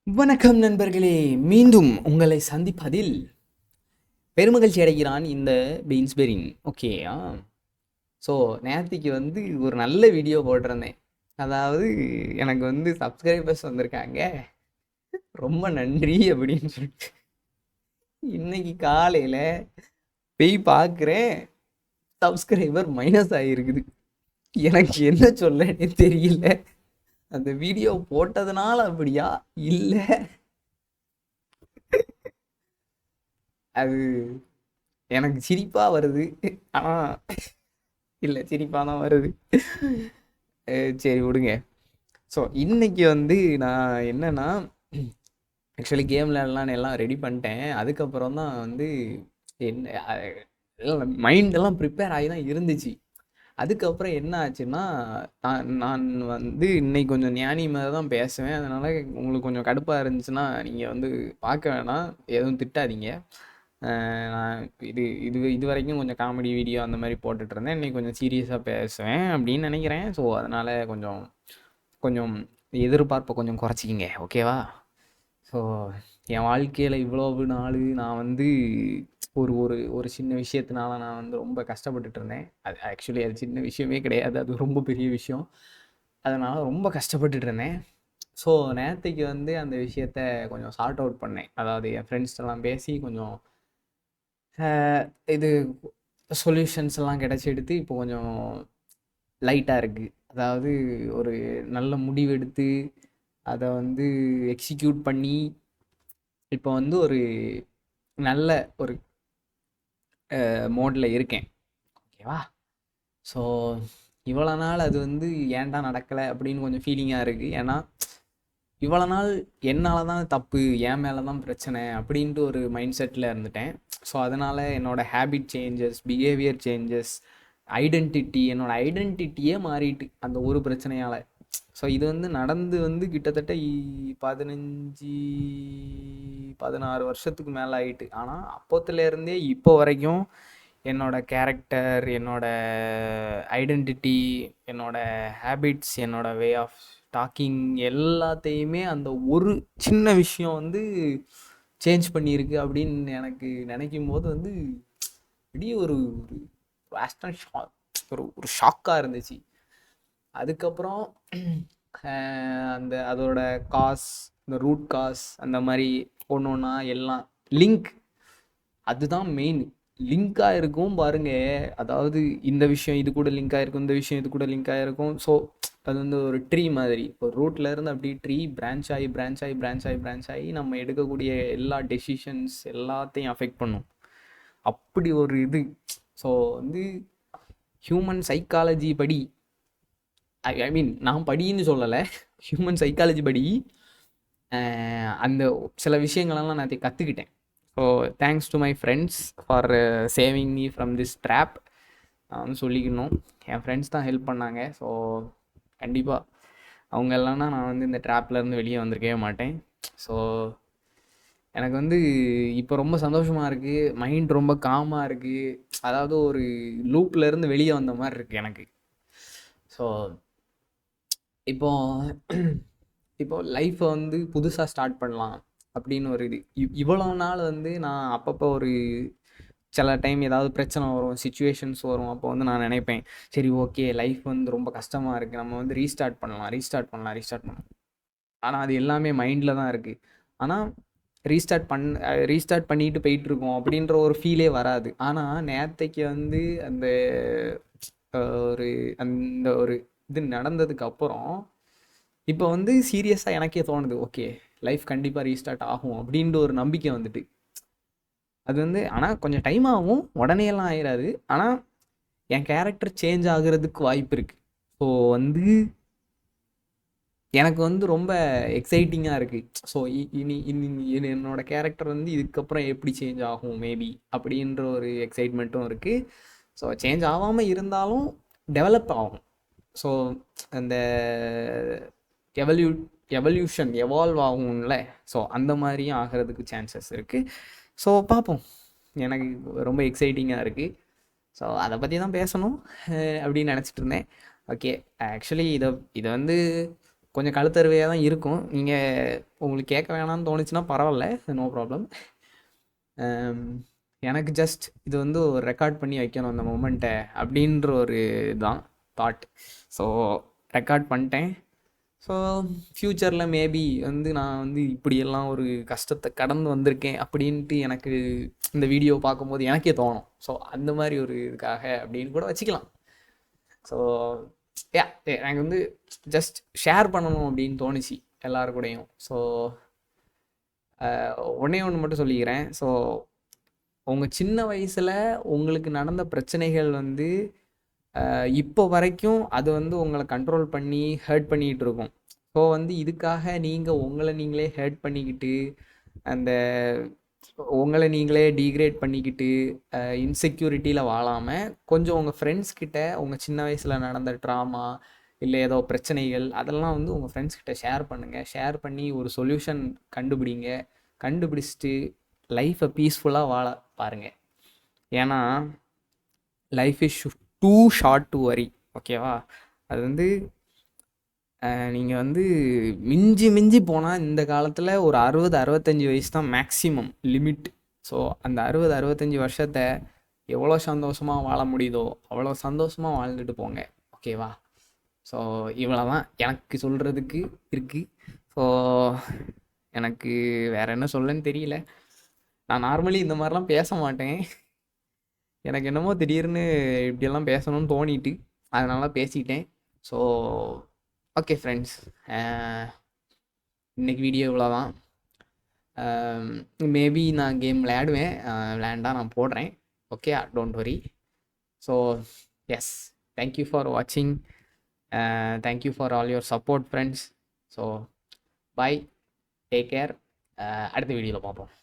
வணக்கம் நண்பர்களே, மீண்டும் உங்களை சந்திப்பதில் பெருமகிழ்ச்சி அடைகிறான் இந்த பீன்ஸ்பெரின். ஓகேயா? ஸோ நேத்திக்கு ஒரு நல்ல வீடியோ போட்டிருந்தேன். அதாவது எனக்கு சப்ஸ்கிரைபர்ஸ் வந்திருக்காங்க, ரொம்ப நன்றி அப்படின்னு சொல்லிட்டு. இன்னைக்கு காலையில் போய் பார்க்குறேன், சப்ஸ்கிரைபர் மைனஸ் ஆகிருக்குது. எனக்கு என்ன சொல்லனே தெரியல. அந்த வீடியோ போட்டதுனால அப்படியா, இல்லை அது எனக்கு சிரிப்பாக வருது. ஆனால் இல்லை, சிரிப்பாக தான் வருது. சரி விடுங்க. ஸோ இன்னைக்கு நான் என்னன்னா, ஆக்சுவலி கேம் விளையாடலான்னு எல்லாம் ரெடி பண்ணிட்டேன். அதுக்கப்புறம் தான் என்ன மைண்டெல்லாம் ப்ரிப்பேர் ஆகி தான் இருந்துச்சு. அதுக்கப்புறம் என்ன ஆச்சுன்னா, நான் இன்னைக்கு கொஞ்சம் ஞானி மாதிரி தான் பேசுவேன். அதனால் உங்களுக்கு கொஞ்சம் கடுப்பாக இருந்துச்சுன்னா நீங்கள் பார்க்க வேணாம், எதுவும் திட்டாதீங்க. நான் இது வரைக்கும் கொஞ்சம் காமெடி வீடியோ அந்த மாதிரி போட்டுட்ருந்தேன். இன்றைக்கி கொஞ்சம் சீரியஸாக பேசுவேன் அப்படின்னு நினைக்கிறேன். ஸோ அதனால் கொஞ்சம் கொஞ்சம் எதிர்பார்ப்பை கொஞ்சம் குறைச்சிக்கிங்க, ஓகேவா? ஸோ என் வாழ்க்கையில் இவ்வளவு நாள் நான் ஒரு ஒரு ஒரு சின்ன விஷயத்தினால நான் ரொம்ப கஷ்டப்பட்டுட்டு இருந்தேன். அது சின்ன விஷயமே கிடையாது, அது ரொம்ப பெரிய விஷயம். அதனால் ரொம்ப கஷ்டப்பட்டுட்டு இருந்தேன். ஸோ நேற்றுக்கு அந்த விஷயத்த கொஞ்சம் சார்ட் அவுட் பண்ணேன். அதாவது என் ஃப்ரெண்ட்ஸ்டெல்லாம் பேசி கொஞ்சம் இது சொல்யூஷன்ஸ் எல்லாம் கிடச்சி இப்போ கொஞ்சம் லைட்டாக இருக்குது. அதாவது ஒரு நல்ல முடிவெடுத்து அதை எக்ஸிக்யூட் பண்ணி இப்போ ஒரு நல்ல ஒரு மோடில் இருக்கேன், ஓகேவா? ஸோ இவ்வளோ நாள் அது ஏன்டா நடக்கலை அப்படின்னு கொஞ்சம் ஃபீலிங்காக இருக்குது. ஏன்னா இவ்வளோ நாள் என்னால் தான் தப்பு, என் மேலே தான் பிரச்சனை அப்படின்ட்டு ஒரு மைண்ட் செட்டில் இருந்துட்டேன். ஸோ அதனால் என்னோடய ஹேபிட் சேஞ்சஸ், பிஹேவியர் சேஞ்சஸ், என்னோடய ஐடென்டிட்டியே மாறிட்டு அந்த ஒரு பிரச்சனையால். ஸோ இது நடந்து கிட்டத்தட்ட 16 வருஷத்துக்கு மேலே ஆகிட்டு. ஆனால் அப்போத்துலேருந்தே இப்போ வரைக்கும் என்னோடய கேரக்டர், என்னோடய ஐடென்டிட்டி, என்னோடய ஹேபிட்ஸ், என்னோடய வே ஆஃப் டாக்கிங் எல்லாத்தையுமே அந்த ஒரு சின்ன விஷயம் சேஞ்ச் பண்ணியிருக்கு அப்படின்னு எனக்கு நினைக்கும் போது இப்படியே ஒரு ஒரு ஷாக்காக இருந்துச்சு. அதுக்கப்புறம் அதோட காஸ், இந்த ரூட் காஸ், அந்த மாதிரி ஒன்று ஒன்றா எல்லாம் லிங்க், அதுதான் மெயின். லிங்காக இருக்கும் பாருங்க. அதாவது இந்த விஷயம் இது கூட லிங்காக இருக்கும், இந்த விஷயம் இது கூட லிங்காக இருக்கும். ஸோ அது ஒரு ட்ரீ மாதிரி. ஒரு ரூட்ல இருந்து அப்படியே ட்ரீ பிரான்ச் ஆகி பிரான்ச் ஆகி பிரான்ச் ஆகி பிரான்ச் ஆகி நம்ம எடுக்கக்கூடிய எல்லா டெசிஷன்ஸ் எல்லாத்தையும் அஃபெக்ட் பண்ணும். அப்படி ஒரு இது. ஸோ ஹியூமன் சைக்காலஜி படி, ஐ மீன் நான் படின்னு சொல்லலை, ஹியூமன் சைக்காலஜி படி அந்த சில விஷயங்களெல்லாம் நான் கற்றுக்கிட்டேன். So thanks to my friends for saving me from this drop. நான் சொல்லிக்கணும், என் ஃப்ரெண்ட்ஸ் தான் ஹெல்ப் பண்ணாங்க. ஸோ கண்டிப்பாக அவங்க இல்லைன்னா நான் இந்த ட்ராப்லேருந்து வெளியே வந்திருக்கவே மாட்டேன். ஸோ எனக்கு இப்போ ரொம்ப சந்தோஷமாக இருக்குது, மைண்ட் ரொம்ப காமாக இருக்குது. அதாவது ஒரு லூப்லேருந்து வெளியே வந்த மாதிரி இருக்குது எனக்கு. ஸோ இப்போ லைஃப்பை புதுசாக ஸ்டார்ட் பண்ணலாம் அப்படின்னு ஒரு இது. இவ்வளோ நாள் நான் அப்பப்போ ஒரு சில டைம் ஏதாவது பிரச்சனை வரும், சுச்சுவேஷன்ஸ் வரும். அப்போ நான் நினைப்பேன், சரி ஓகே லைஃப் ரொம்ப கஷ்டமாக இருக்குது, நம்ம ரீஸ்டார்ட் பண்ணலாம். ஆனால் அது எல்லாமே மைண்டில் தான் இருக்குது. ஆனால் ரீஸ்டார்ட் பண்ணிட்டு போயிட்டுருக்கோம் அப்படின்ற ஒரு ஃபீலே வராது. ஆனால் நேத்தைக்கு அந்த ஒரு அந்த ஒரு இது நடந்ததுக்கு அப்புறம் இப்போ சீரியஸாக எனக்கே தோணுது, ஓகே லைஃப் கண்டிப்பாக ரீஸ்டார்ட் ஆகும் அப்படின்ற ஒரு நம்பிக்கை வந்துட்டு. அது ஆனால் கொஞ்சம் டைம் ஆகும், உடனே எல்லாம் ஆயிடாது. ஆனால் என் கேரக்டர் சேஞ்ச் ஆகுறதுக்கு வாய்ப்பு இருக்குது. ஸோ எனக்கு ரொம்ப எக்ஸைட்டிங்காக இருக்குது. ஸோ இனி இனி என்னோட கேரக்டர் இதுக்கப்புறம் எப்படி சேஞ்ச் ஆகும் மேபி அப்படின்ற ஒரு எக்ஸைட்மெண்ட்டும் இருக்குது. ஸோ சேஞ்ச் ஆகாமல் இருந்தாலும் டெவலப் ஆகும். ஸோ அந்த எவல்யூஷன் ஆகும்ல, ஸோ அந்த மாதிரியும் ஆகிறதுக்கு சான்சஸ் இருக்குது. ஸோ பார்ப்போம், எனக்கு ரொம்ப எக்ஸைட்டிங்காக இருக்குது. ஸோ அதை பற்றி தான் பேசணும் அப்படின்னு நினச்சிட்டு இருந்தேன். ஓகே, ஆக்சுவலி இதை கொஞ்சம் கழுத்தருவையாக தான் இருக்கும். நீங்கள் உங்களுக்கு கேட்க வேணாம்னு தோணுச்சுன்னா பரவாயில்ல, நோ ப்ராப்ளம். எனக்கு ஜஸ்ட் இது வந்து ஒரு ரெக்கார்ட் பண்ணி வைக்கணும் அந்த மொமெண்ட்டை அப்படின்ற ஒரு தான் தாட். ஸோ ரெக்கார்ட் பண்ணிட்டேன். ஸோ ஃப்யூச்சரில் மேபி வந்து நான் வந்து இப்படியெல்லாம் ஒரு கஷ்டத்தை கடந்து வந்திருக்கேன் அப்படின்ட்டு எனக்கு இந்த வீடியோ பார்க்கும்போது எனக்கே தோணும். ஸோ அந்த மாதிரி ஒரு இதுக்காக அப்படின்னு கூட வச்சுக்கலாம். ஸோ எனக்கு வந்து ஜஸ்ட் ஷேர் பண்ணணும் அப்படின்னு தோணுச்சு எல்லாரு கூடயும். ஸோ ஒன்றே ஒன்று மட்டும் சொல்லிக்கிறேன். ஸோ உங்கள் சின்ன வயசில் உங்களுக்கு நடந்த பிரச்சனைகள் வந்து இப்போ வரைக்கும் அது வந்து உங்களை கண்ட்ரோல் பண்ணி ஹர்ட் பண்ணிகிட்டு இருக்கும். ஸோ வந்து இதுக்காக நீங்கள் உங்களை நீங்களே ஹர்ட் பண்ணிக்கிட்டு அந்த உங்களை நீங்களே டீக்ரேட் பண்ணிக்கிட்டு இன்செக்யூரிட்டியில் வாழாமல் கொஞ்சம் உங்கள் ஃப்ரெண்ட்ஸ் கிட்ட உங்கள் சின்ன வயசில் நடந்த ட்ராமா இல்லை ஏதோ பிரச்சனைகள் அதெல்லாம் வந்து உங்கள் ஃப்ரெண்ட்ஸ் கிட்ட ஷேர் பண்ணுங்கள். ஷேர் பண்ணி ஒரு சொல்யூஷன் கண்டுபிடிங்க. கண்டுபிடிச்சிட்டு லைஃப்பை பீஸ்ஃபுல்லாக வாழ பாருங்கள். ஏன்னா life is too short to worry. ஓகேவா? அது வந்து நீங்கள் வந்து மிஞ்சி மிஞ்சி போனால் இந்த காலத்தில் ஒரு 60-65 வயசு தான் மேக்ஸிமம் லிமிட். ஸோ அந்த 60-65 வருஷத்தை எவ்வளோ சந்தோஷமாக வாழ முடியுதோ அவ்வளோ சந்தோஷமாக வாழ்ந்துட்டு போங்க. ஓகேவா? ஸோ இவ்வளோ தான் எனக்கு சொல்கிறதுக்கு இருக்குது. ஸோ எனக்கு வேறு என்ன சொல்லன்னு தெரியல. நான் நார்மலி இந்த மாதிரிலாம் பேச மாட்டேன். எனக்கு என்னமோ திடீர்னு இப்படியெல்லாம் பேசணும்னு தோணிட்டு அதனால பேசிக்கிட்டேன். ஸோ ஓகே ஃப்ரெண்ட்ஸ், இன்றைக்கி வீடியோ இவ்வளோ தான். மேபி நான் கேம் விளையாடுவேன், விளையாண்டா நான் போடுறேன். Okay, don't worry. So yes, thank you for வாட்சிங். Thank you for all your support friends. So bye, take care. அடுத்த வீடியோவில் பார்ப்போம்.